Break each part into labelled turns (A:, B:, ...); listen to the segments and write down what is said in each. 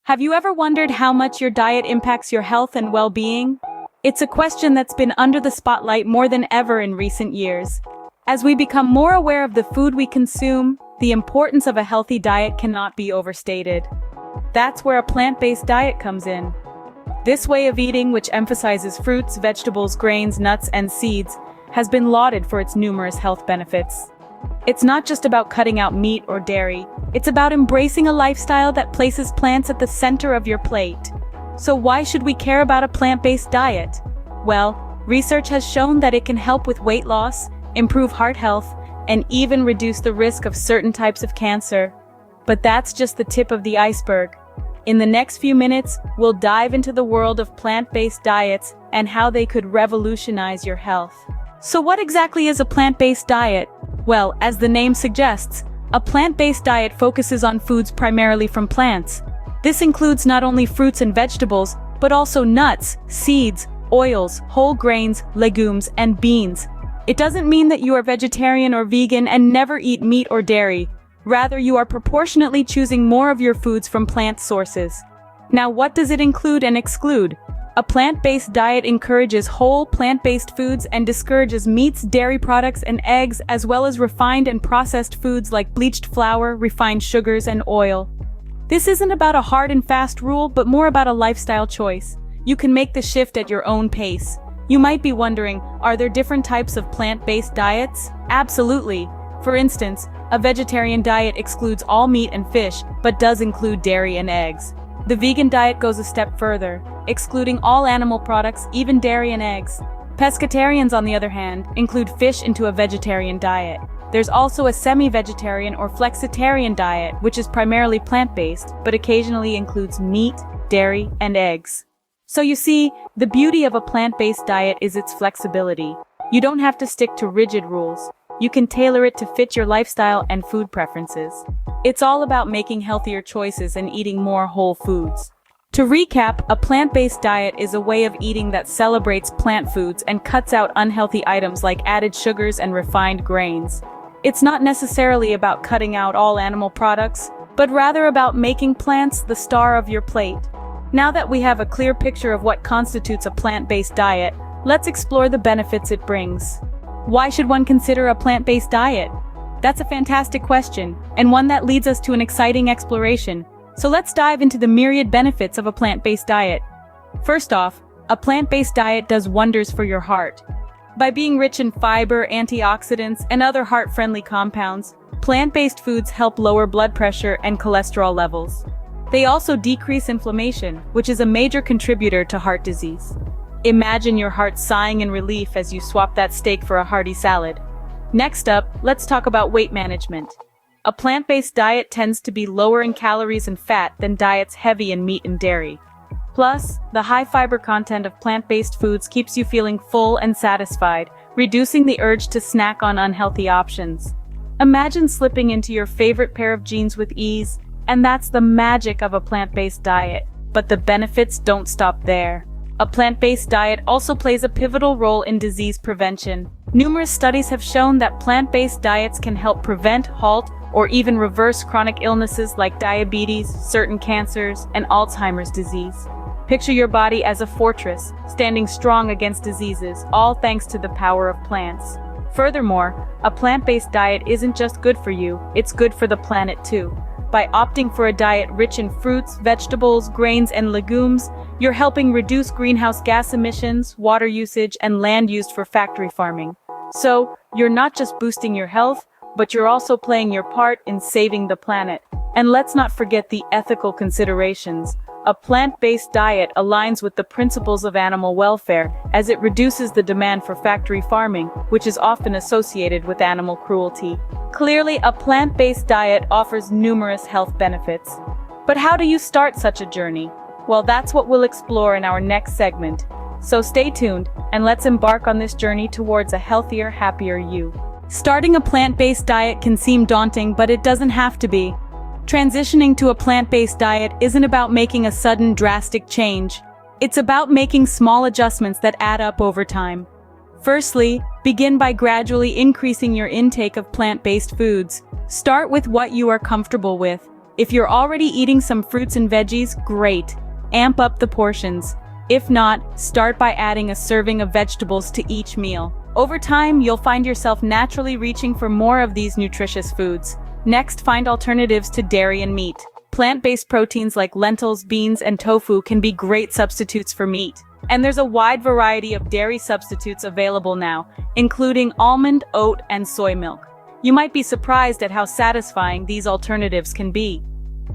A: Have you ever wondered how much your diet impacts your health and well-being? It's a question that's been under the spotlight more than ever in recent years. As we become more aware of the food we consume, the importance of a healthy diet cannot be overstated. That's where a plant-based diet comes in. This way of eating, which emphasizes fruits, vegetables, grains, nuts, and seeds, has been lauded for its numerous health benefits. It's not just about cutting out meat or dairy, it's about embracing a lifestyle that places plants at the center of your plate. So why should we care about a plant-based diet? Well, research has shown that it can help with weight loss, improve heart health, and even reduce the risk of certain types of cancer. But that's just the tip of the iceberg. In the next few minutes, we'll dive into the world of plant-based diets and how they could revolutionize your health. So what exactly is a plant-based diet? Well, as the name suggests, a plant-based diet focuses on foods primarily from plants. This includes not only fruits and vegetables, but also nuts, seeds, oils, whole grains, legumes, and beans. It doesn't mean that you are vegetarian or vegan and never eat meat or dairy. Rather, you are proportionately choosing more of your foods from plant sources. Now, what does it include and exclude? A plant-based diet encourages whole, plant-based foods and discourages meats, dairy products, and eggs, as well as refined and processed foods like bleached flour, refined sugars, and oil. This isn't about a hard and fast rule, but more about a lifestyle choice. You can make the shift at your own pace. You might be wondering, are there different types of plant-based diets? Absolutely. For instance, a vegetarian diet excludes all meat and fish, but does include dairy and eggs. The vegan diet goes a step further, excluding all animal products, even dairy and eggs. Pescatarians, on the other hand, include fish into a vegetarian diet. There's also a semi-vegetarian or flexitarian diet, which is primarily plant-based, but occasionally includes meat, dairy, and eggs. So you see, the beauty of a plant-based diet is its flexibility. You don't have to stick to rigid rules. You can tailor it to fit your lifestyle and food preferences. It's all about making healthier choices and eating more whole foods. To recap, a plant-based diet is a way of eating that celebrates plant foods and cuts out unhealthy items like added sugars and refined grains. It's not necessarily about cutting out all animal products, but rather about making plants the star of your plate. Now that we have a clear picture of what constitutes a plant-based diet, let's explore the benefits it brings. Why should one consider a plant-based diet? That's a fantastic question, and one that leads us to an exciting exploration. So let's dive into the myriad benefits of a plant-based diet. First off, a plant-based diet does wonders for your heart. By being rich in fiber, antioxidants, and other heart-friendly compounds, plant-based foods help lower blood pressure and cholesterol levels. They also decrease inflammation, which is a major contributor to heart disease. Imagine your heart sighing in relief as you swap that steak for a hearty salad. Next up, let's talk about weight management. A plant-based diet tends to be lower in calories and fat than diets heavy in meat and dairy. Plus, the high fiber content of plant-based foods keeps you feeling full and satisfied, reducing the urge to snack on unhealthy options. Imagine slipping into your favorite pair of jeans with ease, and that's the magic of a plant-based diet. But the benefits don't stop there. A plant-based diet also plays a pivotal role in disease prevention. Numerous studies have shown that plant-based diets can help prevent, halt, or even reverse chronic illnesses like diabetes, certain cancers, and Alzheimer's disease. Picture your body as a fortress, standing strong against diseases, all thanks to the power of plants. Furthermore, a plant-based diet isn't just good for you, it's good for the planet too. By opting for a diet rich in fruits, vegetables, grains, and legumes, you're helping reduce greenhouse gas emissions, water usage, and land used for factory farming. So, you're not just boosting your health, but you're also playing your part in saving the planet. And let's not forget the ethical considerations. A plant-based diet aligns with the principles of animal welfare, as it reduces the demand for factory farming, which is often associated with animal cruelty. Clearly, a plant-based diet offers numerous health benefits. But how do you start such a journey? Well, that's what we'll explore in our next segment. So stay tuned, and let's embark on this journey towards a healthier, happier you. Starting a plant-based diet can seem daunting, but it doesn't have to be. Transitioning to a plant-based diet isn't about making a sudden, drastic change. It's about making small adjustments that add up over time. Firstly, begin by gradually increasing your intake of plant-based foods. Start with what you are comfortable with. If you're already eating some fruits and veggies, great. Amp up the portions. If not, start by adding a serving of vegetables to each meal. Over time, you'll find yourself naturally reaching for more of these nutritious foods. Next, find alternatives to dairy and meat. Plant-based proteins like lentils, beans, and tofu can be great substitutes for meat. And there's a wide variety of dairy substitutes available now, including almond, oat, and soy milk. You might be surprised at how satisfying these alternatives can be.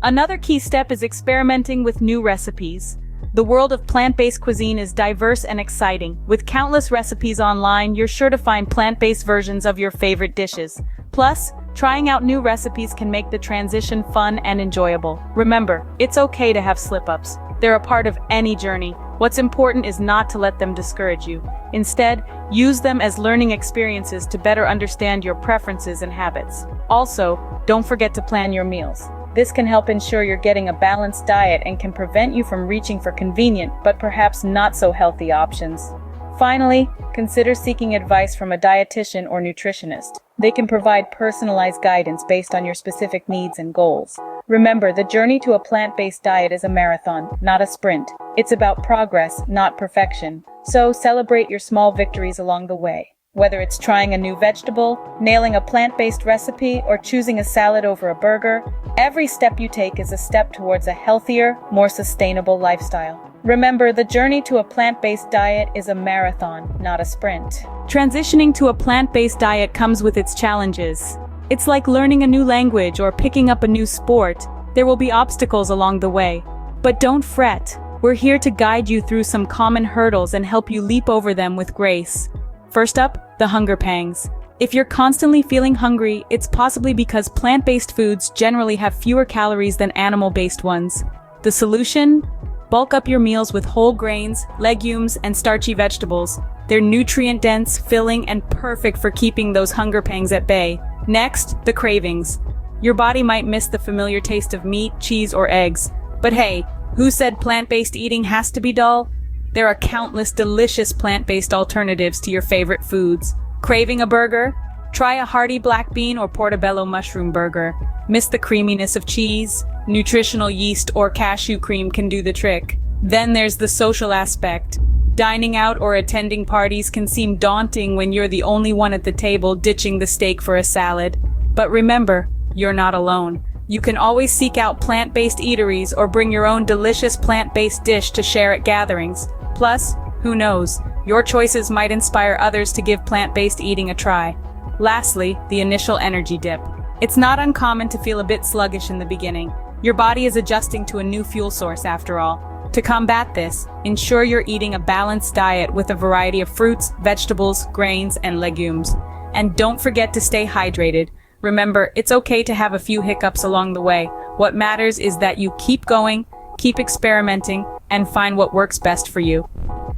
A: Another key step is experimenting with new recipes. The world of plant-based cuisine is diverse and exciting. With countless recipes online, you're sure to find plant-based versions of your favorite dishes. Plus, trying out new recipes can make the transition fun and enjoyable. Remember, it's okay to have slip-ups. They're a part of any journey. What's important is not to let them discourage you. Instead, use them as learning experiences to better understand your preferences and habits. Also, don't forget to plan your meals. This can help ensure you're getting a balanced diet and can prevent you from reaching for convenient but perhaps not so healthy options. Finally, consider seeking advice from a dietitian or nutritionist. They can provide personalized guidance based on your specific needs and goals. Remember, the journey to a plant-based diet is a marathon, not a sprint. It's about progress, not perfection. So celebrate your small victories along the way. Whether it's trying a new vegetable, nailing a plant-based recipe, or choosing a salad over a burger, every step you take is a step towards a healthier, more sustainable lifestyle. Remember, the journey to a plant-based diet is a marathon, not a sprint. Transitioning to a plant-based diet comes with its challenges. It's like learning a new language or picking up a new sport. There will be obstacles along the way. But don't fret. We're here to guide you through some common hurdles and help you leap over them with grace. First up, the hunger pangs. If you're constantly feeling hungry, it's possibly because plant-based foods generally have fewer calories than animal-based ones. The solution? Bulk up your meals with whole grains, legumes, and starchy vegetables. They're nutrient-dense, filling, and perfect for keeping those hunger pangs at bay. Next, the cravings. Your body might miss the familiar taste of meat, cheese, or eggs. But hey, who said plant-based eating has to be dull? There are countless delicious plant-based alternatives to your favorite foods. Craving a burger? Try a hearty black bean or portobello mushroom burger. Miss the creaminess of cheese? Nutritional yeast or cashew cream can do the trick. Then there's the social aspect. Dining out or attending parties can seem daunting when you're the only one at the table ditching the steak for a salad. But remember, you're not alone. You can always seek out plant-based eateries or bring your own delicious plant-based dish to share at gatherings. Plus, who knows, your choices might inspire others to give plant-based eating a try. Lastly, the initial energy dip. It's not uncommon to feel a bit sluggish in the beginning. Your body is adjusting to a new fuel source after all. To combat this, ensure you're eating a balanced diet with a variety of fruits, vegetables, grains, and legumes. And don't forget to stay hydrated. Remember, it's okay to have a few hiccups along the way. What matters is that you keep going, keep experimenting, and find what works best for you.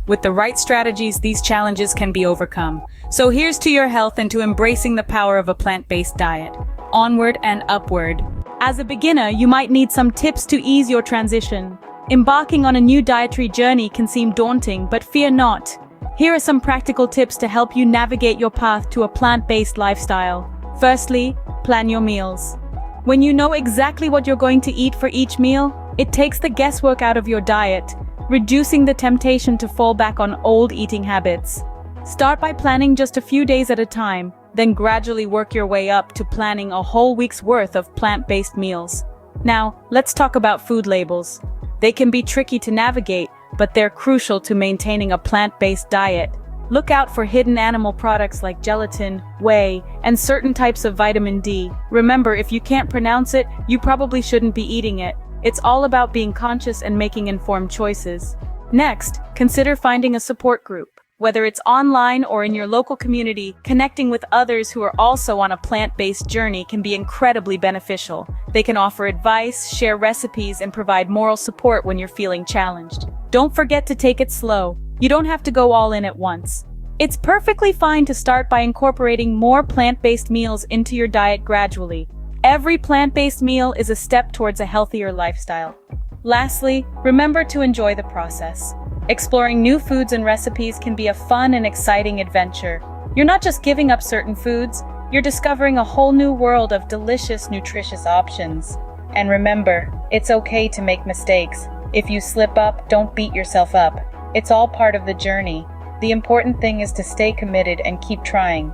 A: With the right strategies, these challenges can be overcome. So here's to your health and to embracing the power of a plant-based diet. Onward and upward. As a beginner, you might need some tips to ease your transition. Embarking on a new dietary journey can seem daunting, but fear not. Here are some practical tips to help you navigate your path to a plant-based lifestyle. Firstly, plan your meals. When you know exactly what you're going to eat for each meal, it takes the guesswork out of your diet, reducing the temptation to fall back on old eating habits. Start by planning just a few days at a time, then gradually work your way up to planning a whole week's worth of plant-based meals. Now, let's talk about food labels. They can be tricky to navigate, but they're crucial to maintaining a plant-based diet. Look out for hidden animal products like gelatin, whey, and certain types of vitamin D. Remember, if you can't pronounce it, you probably shouldn't be eating it. It's all about being conscious and making informed choices. Next, consider finding a support group. Whether it's online or in your local community, connecting with others who are also on a plant-based journey can be incredibly beneficial. They can offer advice, share recipes, and provide moral support when you're feeling challenged. Don't forget to take it slow. You don't have to go all in at once. It's perfectly fine to start by incorporating more plant-based meals into your diet gradually. Every plant-based meal is a step towards a healthier lifestyle. Lastly, remember to enjoy the process. Exploring new foods and recipes can be a fun and exciting adventure. You're not just giving up certain foods, you're discovering a whole new world of delicious, nutritious options.
B: And remember, it's okay to make mistakes. If you slip up, don't beat yourself up. It's all part of the journey. The important thing is to stay committed and keep trying.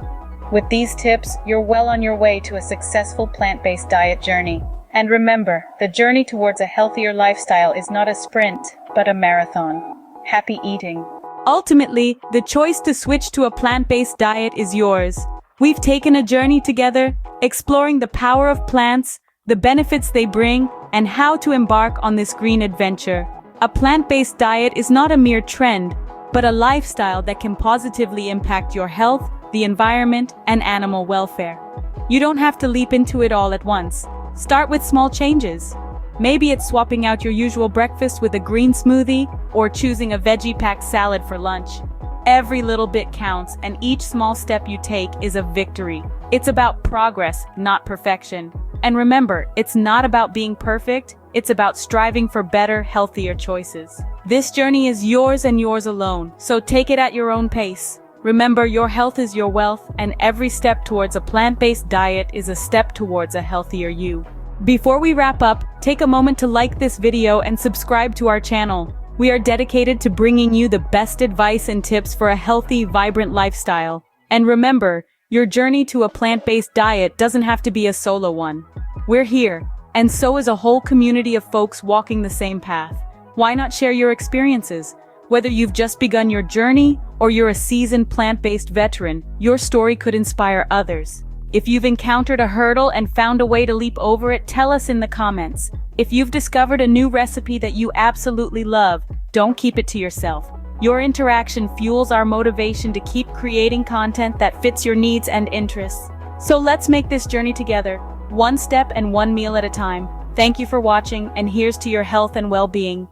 B: With these tips, you're well on your way to a successful plant-based diet journey. And remember, the journey towards a healthier lifestyle is not a sprint, but a marathon. Happy eating.
A: Ultimately, the choice to switch to a plant-based diet is yours. We've taken a journey together, exploring the power of plants, the benefits they bring, and how to embark on this green adventure. A plant-based diet is not a mere trend, but a lifestyle that can positively impact your health, the environment, and animal welfare. You don't have to leap into it all at once. Start with small changes. Maybe it's swapping out your usual breakfast with a green smoothie, or choosing a veggie-packed salad for lunch. Every little bit counts, and each small step you take is a victory. It's about progress, not perfection. And remember, it's not about being perfect, it's about striving for better, healthier choices. This journey is yours and yours alone, so take it at your own pace. Remember, your health is your wealth, and every step towards a plant-based diet is a step towards a healthier you. Before we wrap up, take a moment to like this video and subscribe to our channel. We are dedicated to bringing you the best advice and tips for a healthy, vibrant lifestyle. And remember, your journey to a plant-based diet doesn't have to be a solo one. We're here, and so is a whole community of folks walking the same path. Why not share your experiences? Whether you've just begun your journey or you're a seasoned plant-based veteran, your story could inspire others. If you've encountered a hurdle and found a way to leap over it, tell us in the comments. If you've discovered a new recipe that you absolutely love, don't keep it to yourself. Your interaction fuels our motivation to keep creating content that fits your needs and interests. So let's make this journey together, one step and one meal at a time. Thank you for watching, and here's to your health and well-being.